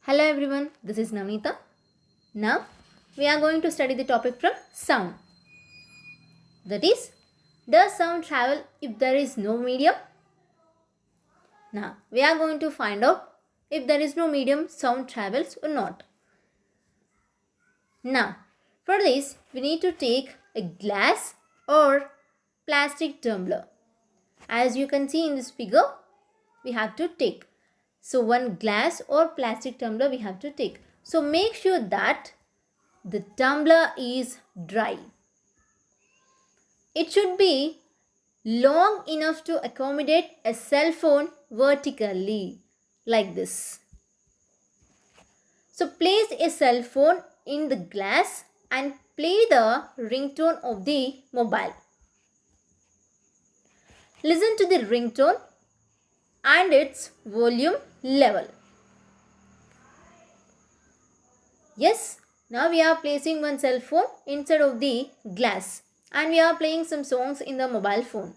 Hello everyone, this is Navneeta. Now we are going to study the topic from sound. That is, does sound travel if there is no medium? Now we are going to find out if there is no medium, sound travels or not. Now for this we need to take a glass or plastic tumbler. As you can see in this figure, we have to take. So one glass or plastic tumbler we have to take. So make sure that the tumbler is dry. It should be long enough to accommodate a cell phone vertically, like this. So place a cell phone in the glass and play the ringtone of the mobile. Listen to the ringtone and its volume level. Yes, now we are placing one cell phone inside of the glass and we are playing some songs in the mobile phone.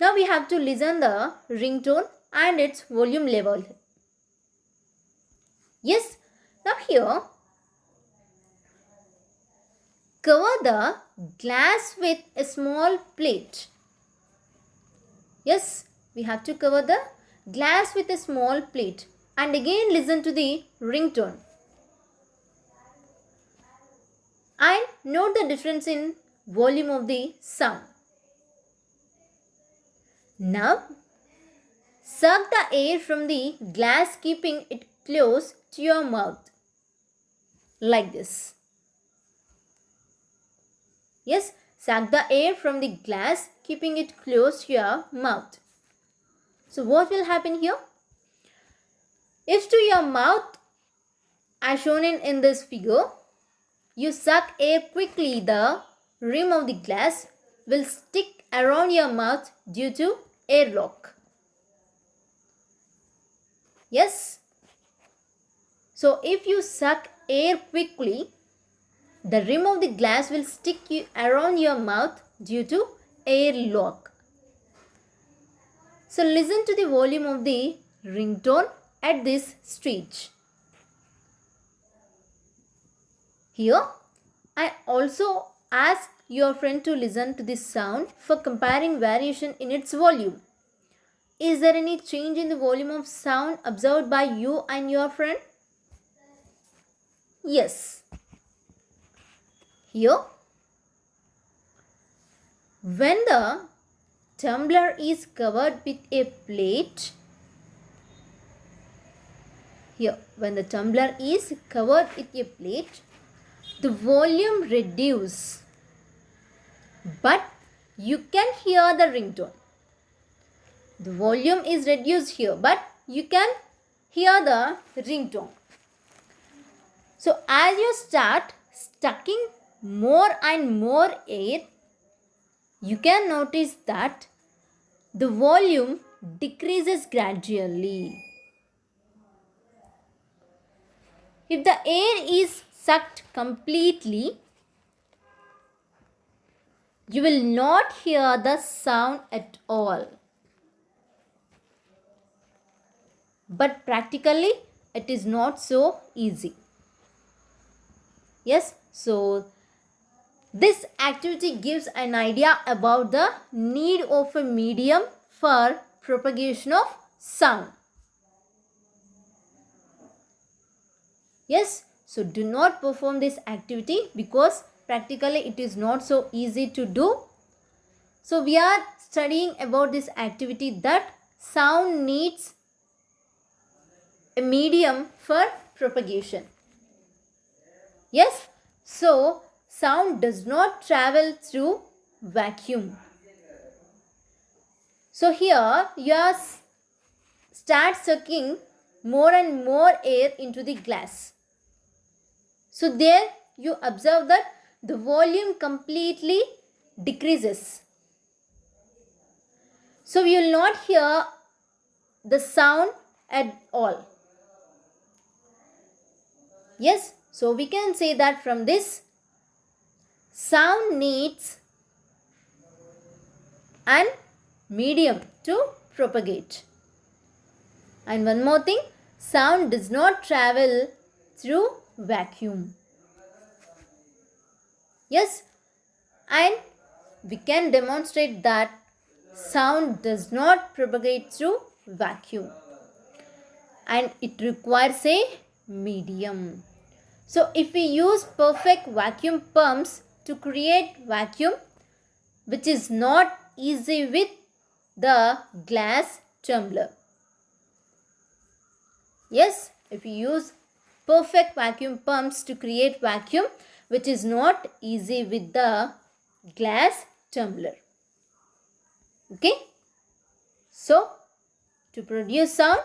Now we have to listen the ringtone and its volume level. Yes, now here cover the glass with a small plate. Yes, we have to cover the glass with a small plate and again listen to the ringtone. And note the difference in volume of the sound. Now, suck the air from the glass, keeping it close to your mouth, like this. Yes, suck the air from the glass, keeping it close to your mouth. So what will happen here? If to your mouth, as shown in this figure, you suck air quickly, the rim of the glass will stick around your mouth due to airlock. Yes. So if you suck air quickly, the rim of the glass will stick around your mouth due to airlock. So listen to the volume of the ringtone at this stage. Here, I also ask your friend to listen to this sound for comparing variation in its volume. Is there any change in the volume of sound observed by you and your friend? Yes. Here, when the tumbler is covered with a plate, the volume reduces, but you can hear the ringtone. The volume is reduced here, but you can hear the ringtone. So as you start sucking more and more air, you can notice that the volume decreases gradually. If the air is sucked completely, you will not hear the sound at all. But practically, it is not so easy. Yes, so this activity gives an idea about the need of a medium for propagation of sound. Yes, so do not perform this activity because practically it is not so easy to do. So we are studying about this activity that sound needs a medium for propagation. Yes, so sound does not travel through vacuum. So here you start sucking more and more air into the glass. So there you observe that the volume completely decreases. So you will not hear the sound at all. Yes, so we can say that from this, sound needs an medium to propagate. And one more thing, sound does not travel through vacuum. Yes, and we can demonstrate that sound does not propagate through vacuum and it requires a medium. So if we use perfect vacuum pumps to create vacuum, which is not easy with the glass tumbler. Yes, if we use perfect vacuum pumps to create vacuum, which is not easy with the glass tumbler. Okay. So, to produce sound,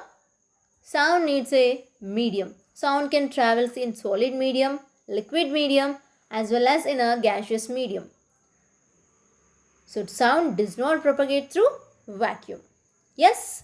sound needs a medium. Sound can travel in solid medium, liquid medium, as well as in a gaseous medium. So, sound does not propagate through vacuum. Yes.